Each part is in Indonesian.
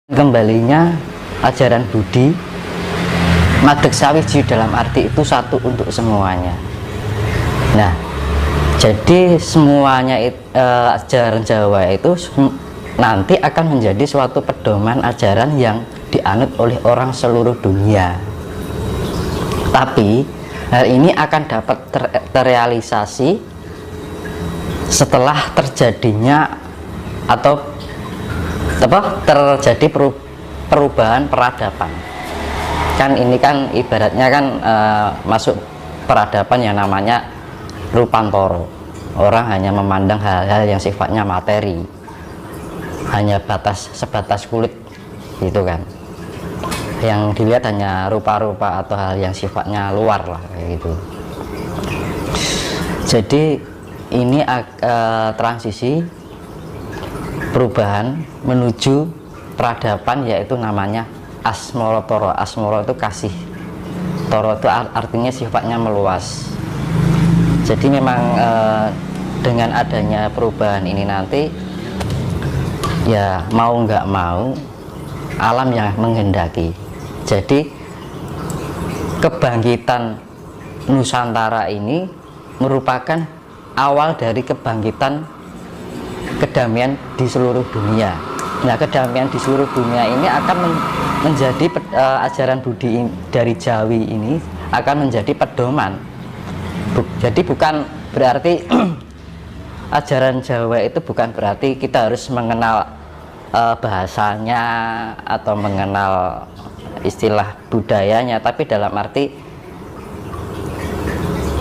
Kembalinya ajaran Budi Madeg Sawiji dalam arti itu satu untuk semuanya. Nah, jadi semuanya ajaran Jawa itu nanti akan menjadi suatu pedoman ajaran yang dianut oleh orang seluruh dunia. Tapi hal ini akan dapat terrealisasi setelah terjadinya atau terjadi perubahan peradaban. Kan ini kan ibaratnya kan masuk peradaban yang namanya Rupantoro. Orang hanya memandang hal-hal yang sifatnya materi, hanya sebatas kulit gitu kan. Yang dilihat hanya rupa-rupa atau hal yang sifatnya luar lah kayak gitu. Jadi ini transisi perubahan menuju peradaban, yaitu namanya Asmoro Toro. Asmoro itu kasih, Toro itu artinya sifatnya meluas. Jadi memang dengan adanya perubahan ini nanti ya mau nggak mau alam yang menghendaki. Jadi kebangkitan Nusantara ini merupakan awal dari kebangkitan kedamaian di seluruh dunia. Nah, kedamaian di seluruh dunia ini akan menjadi ajaran Budi dari Jawi ini akan menjadi pedoman. Jadi bukan berarti ajaran Jawa itu bukan berarti kita harus mengenal bahasanya atau mengenal istilah budayanya, tapi dalam arti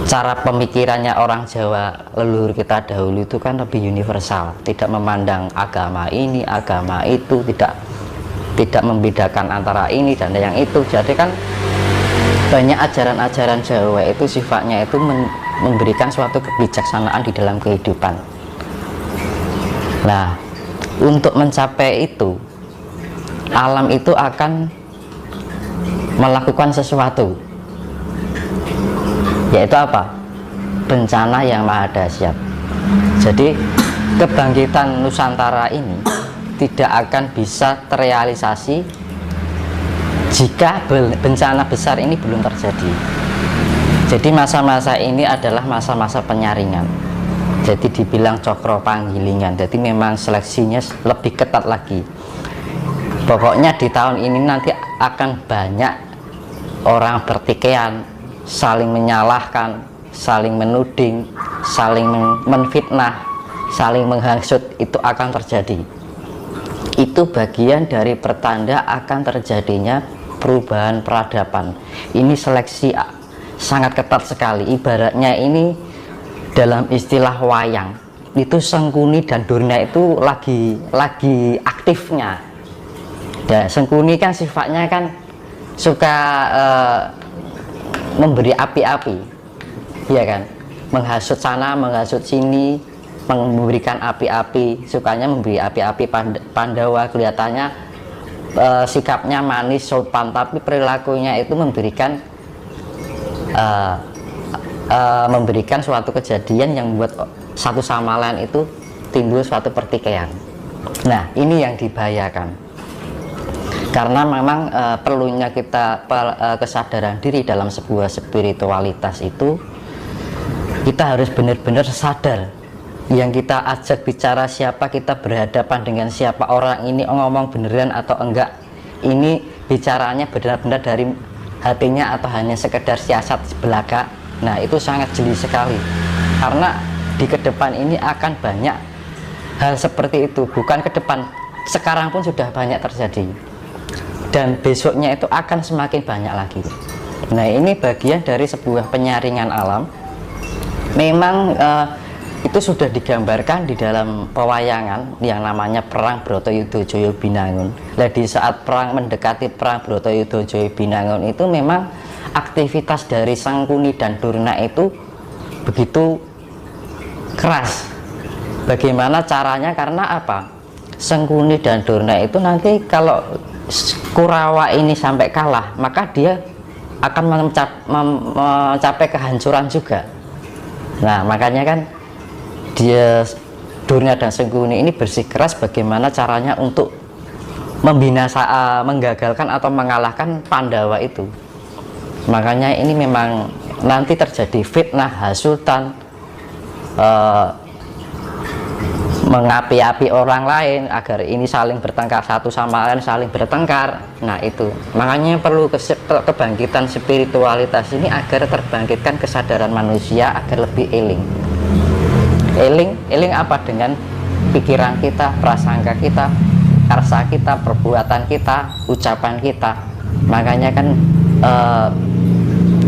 cara pemikirannya orang Jawa leluhur kita dahulu itu kan lebih universal, tidak memandang agama ini, agama itu, tidak membedakan antara ini dan yang itu. Jadi kan banyak ajaran-ajaran Jawa itu sifatnya itu memberikan suatu kebijaksanaan di dalam kehidupan. Nah, untuk mencapai itu, alam itu akan melakukan sesuatu, yaitu apa? Bencana yang maha dahsyat. Jadi kebangkitan Nusantara ini tidak akan bisa terrealisasi jika bencana besar ini belum terjadi. Jadi masa-masa ini adalah masa-masa penyaringan. Jadi dibilang cokro panggilingan. Jadi memang seleksinya lebih ketat lagi. Pokoknya di tahun ini nanti akan banyak orang bertikaian, saling menyalahkan, saling menuding, saling menfitnah, saling menghasut. Itu akan terjadi. Itu bagian dari pertanda akan terjadinya perubahan peradaban. Ini seleksi sangat ketat sekali. Ibaratnya ini dalam istilah wayang itu Sengkuni dan Durna itu lagi aktifnya. Ya, Sengkuni kan sifatnya kan suka memberi api-api, ya kan, menghasut sana, menghasut sini, memberikan api-api, sukanya memberi api-api. Pandawa kelihatannya sikapnya manis, sopan, tapi perilakunya itu memberikan suatu kejadian yang membuat satu sama lain itu timbul suatu pertikaian. Nah, ini yang dibahayakan. Karena memang perlunya kita kesadaran diri dalam sebuah spiritualitas itu, kita harus benar-benar sadar. Yang kita ajak bicara siapa, kita berhadapan dengan siapa, orang ini ngomong beneran atau enggak, ini bicaranya benar-benar dari hatinya atau hanya sekedar siasat belaka. Nah, itu sangat jeli sekali, karena di kedepan ini akan banyak hal seperti itu. Bukan ke depan, sekarang pun sudah banyak terjadi, dan besoknya itu akan semakin banyak lagi. Nah, ini bagian dari sebuah penyaringan alam. Memang itu sudah digambarkan di dalam pewayangan yang namanya Perang Bratayuda Jaya Binangun. Nah, di saat perang mendekati Perang Bratayuda Jaya Binangun itu memang aktivitas dari Sengkuni dan Durna itu begitu keras. Bagaimana caranya? Karena apa? Sengkuni dan Durna itu nanti kalau Kurawa ini sampai kalah, maka dia akan mencapai kehancuran juga. Nah, makanya kan dia Durna dan Sengkuni ini bersikeras bagaimana caranya untuk menggagalkan atau mengalahkan Pandawa itu. Makanya ini memang nanti terjadi fitnah, hasutan, mengapi-api orang lain agar ini saling bertengkar, satu sama lain saling bertengkar. Nah itu makanya perlu kebangkitan spiritualitas ini agar terbangkitkan kesadaran manusia agar lebih eling apa dengan pikiran kita, prasangka kita, karsa kita, perbuatan kita, ucapan kita. Makanya kan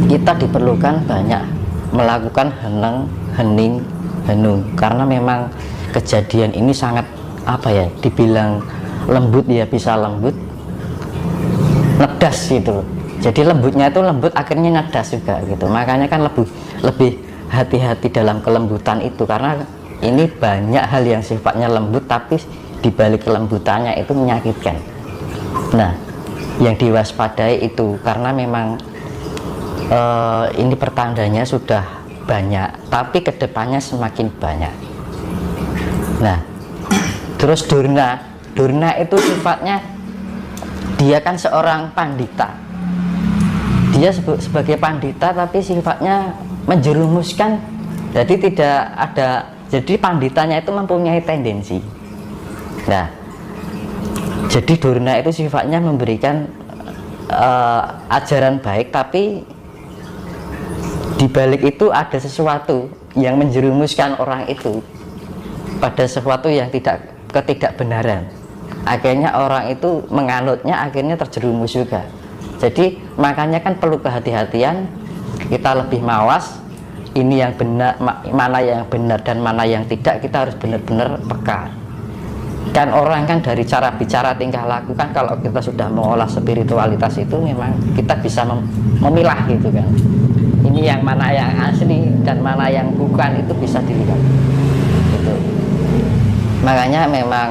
kita diperlukan banyak melakukan hening, henung, karena memang kejadian ini sangat dibilang lembut, ya bisa lembut, nedas gitu. Jadi lembutnya itu lembut, akhirnya nedas juga gitu. Makanya kan lebih hati-hati dalam kelembutan itu, karena ini banyak hal yang sifatnya lembut tapi dibalik kelembutannya itu menyakitkan. Nah, yang diwaspadai itu karena memang ini pertandanya sudah banyak, tapi kedepannya semakin banyak. Nah, terus Durna itu sifatnya dia kan seorang pandita. Dia sebagai pandita tapi sifatnya menjerumuskan, jadi tidak ada, jadi panditanya itu mempunyai tendensi. Nah, jadi Durna itu sifatnya memberikan ajaran baik, tapi di balik itu ada sesuatu yang menjerumuskan orang itu pada sesuatu yang ketidakbenaran. Akhirnya orang itu menganutnya, akhirnya terjerumus juga. Jadi makanya kan perlu kehati-hatian, kita lebih mawas ini yang benar, mana yang benar dan mana yang tidak, kita harus benar-benar peka. Kan orang kan dari cara bicara, tingkah laku kan, kalau kita sudah mengolah spiritualitas itu memang kita bisa memilah gitu kan. Ini yang mana yang asli dan mana yang bukan itu bisa dilihat. Gitu. Makanya memang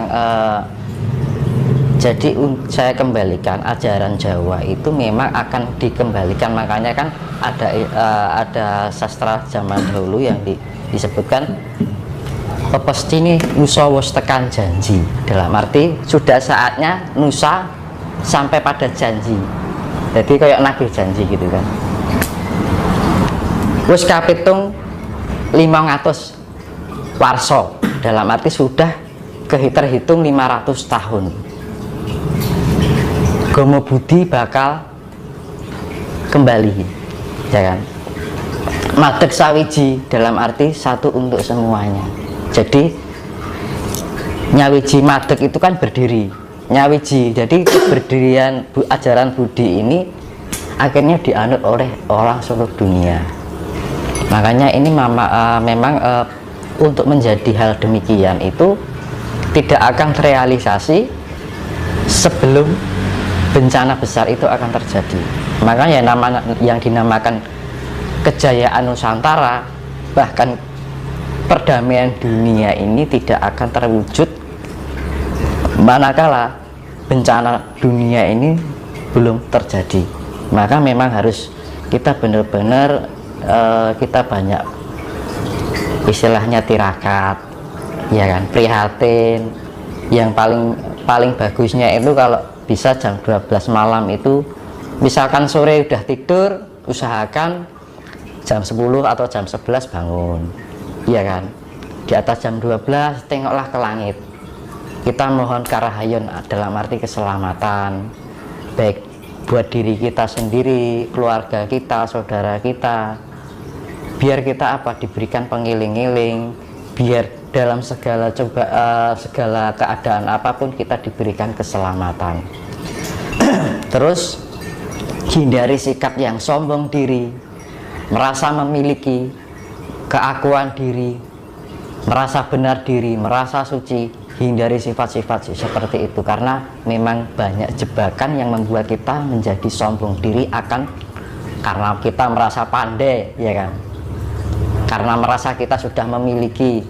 jadi saya kembalikan ajaran Jawa itu memang akan dikembalikan. Makanya kan ada sastra zaman dahulu yang disebutkan pepesti ini nusa wis tekan janji, dalam arti sudah saatnya nusa sampai pada janji. Jadi kayak nagih janji gitu kan. Wis kapitung 500 warsa, dalam arti sudah terhitung 500 tahun. Gomo Budi bakal kembali, ya kan? Madeg sawiji, dalam arti satu untuk semuanya. Jadi nyawiji madeg itu kan berdiri, nyawiji. Jadi berdirian ajaran Budi ini akhirnya dianut oleh orang seluruh dunia. Makanya ini memang untuk menjadi hal demikian itu tidak akan terrealisasi sebelum bencana besar itu akan terjadi. Makanya yang dinamakan kejayaan Nusantara, bahkan perdamaian dunia ini tidak akan terwujud manakala bencana dunia ini belum terjadi. Maka memang harus kita benar-benar kita banyak istilahnya tirakat, ya kan, prihatin. Yang paling bagusnya itu kalau bisa jam 12 malam itu, misalkan sore udah tidur, usahakan jam 10 atau jam 11 bangun, iya kan, di atas jam 12 tengoklah ke langit, kita mohon karahayun, dalam arti keselamatan baik buat diri kita sendiri, keluarga kita, saudara kita, biar kita diberikan pengiling-iling, biar dalam segala segala keadaan apapun kita diberikan keselamatan. Terus hindari sikap yang sombong diri, merasa memiliki keakuan diri, merasa benar diri, merasa suci. Hindari sifat-sifat seperti itu, karena memang banyak jebakan yang membuat kita menjadi sombong diri karena kita merasa pandai, ya kan, karena merasa kita sudah memiliki,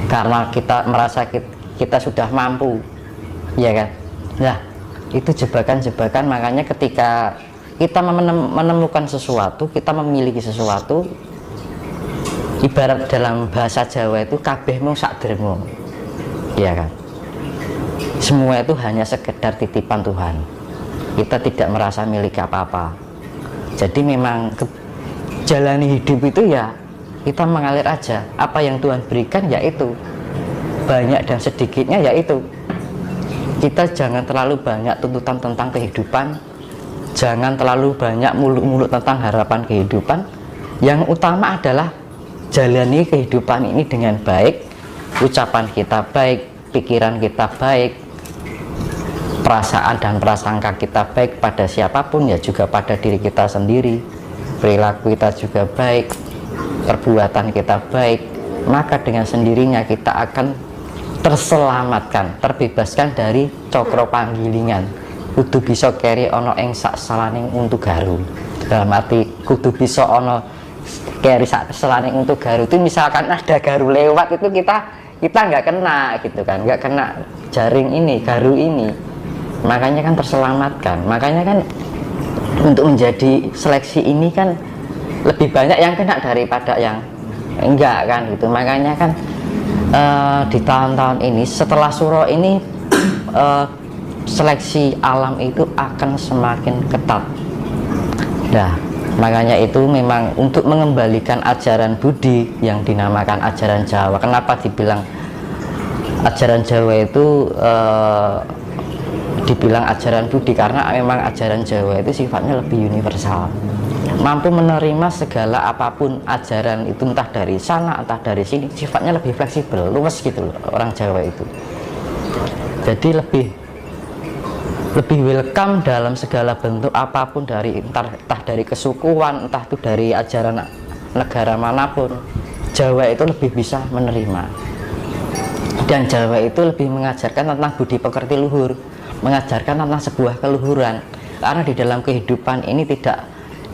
karena kita merasa kita sudah mampu, ya kan. Nah, itu jebakan-jebakan. Makanya ketika kita menemukan sesuatu, kita memiliki sesuatu, Ibarat dalam bahasa Jawa itu kabeh mung sak dermo, ya kan? Semua itu hanya sekedar titipan Tuhan. Kita tidak merasa milik apa-apa. Jadi memang jalani hidup itu ya kita mengalir aja. Apa yang Tuhan berikan yaitu, banyak dan sedikitnya yaitu. Kita jangan terlalu banyak tuntutan tentang kehidupan, jangan terlalu banyak muluk-muluk tentang harapan kehidupan. Yang utama adalah jalani kehidupan ini dengan baik, ucapan kita baik, pikiran kita baik, perasaan dan prasangka kita baik pada siapapun, ya juga pada diri kita sendiri, perilaku kita juga baik, perbuatan kita baik, maka dengan sendirinya kita akan terselamatkan, terbebaskan dari cokro panggilingan. Kudu bisa keri ono ing sak salaning untuk garu. Dalam arti kudu bisa ono keri sak salaning untuk garu itu, misalkan ada garu lewat itu kita nggak kena gitu kan, nggak kena jaring ini, garu ini, makanya kan terselamatkan. Makanya kan untuk menjadi seleksi ini kan lebih banyak yang kena daripada yang enggak kan gitu. Makanya kan di tahun-tahun ini setelah Suro ini seleksi alam itu akan semakin ketat. Nah, makanya itu memang untuk mengembalikan ajaran Budi yang dinamakan ajaran Jawa. Kenapa dibilang ajaran Jawa itu dibilang ajaran Budi? Karena memang ajaran Jawa itu sifatnya lebih universal, mampu menerima segala apapun ajaran itu, entah dari sana entah dari sini, sifatnya lebih fleksibel, luas gitu loh orang Jawa itu. Jadi lebih welcome dalam segala bentuk apapun, dari entah dari kesukuan, entah itu dari ajaran negara manapun. Jawa itu lebih bisa menerima, dan Jawa itu lebih mengajarkan tentang budi pekerti luhur, mengajarkan tentang sebuah keluhuran. Karena di dalam kehidupan ini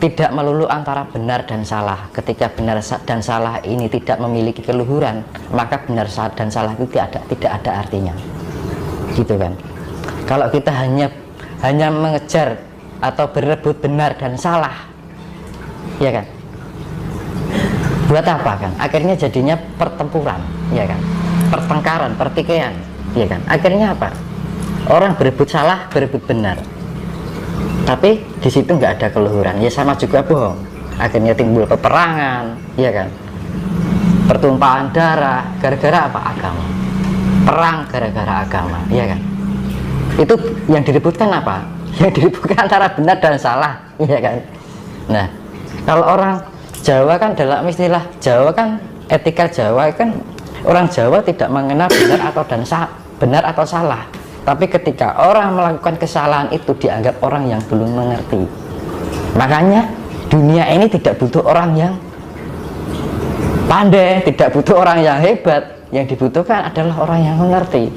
tidak melulu antara benar dan salah. Ketika benar dan salah ini tidak memiliki keluhuran, maka benar dan salah itu tidak ada artinya, gitu kan. Kalau kita hanya mengejar atau berebut benar dan salah, ya kan, buat apa kan? Akhirnya jadinya pertempuran, ya kan, pertengkaran, pertikaian, ya kan. Akhirnya apa? Orang berebut salah, berebut benar, tapi di situ nggak ada keluhuran, ya sama juga bohong. Akhirnya timbul peperangan, ya kan, pertumpahan darah, gara-gara apa? Agama. Perang gara-gara agama, ya kan. Itu yang direbutkan apa? Yang direbutkan antara benar dan salah, ya kan. Nah, kalau orang Jawa kan, dalam istilah Jawa kan, etika Jawa kan, orang Jawa tidak mengenal benar atau salah. Tapi ketika orang melakukan kesalahan itu dianggap orang yang belum mengerti. Makanya dunia ini tidak butuh orang yang pandai, tidak butuh orang yang hebat. Yang dibutuhkan adalah orang yang mengerti.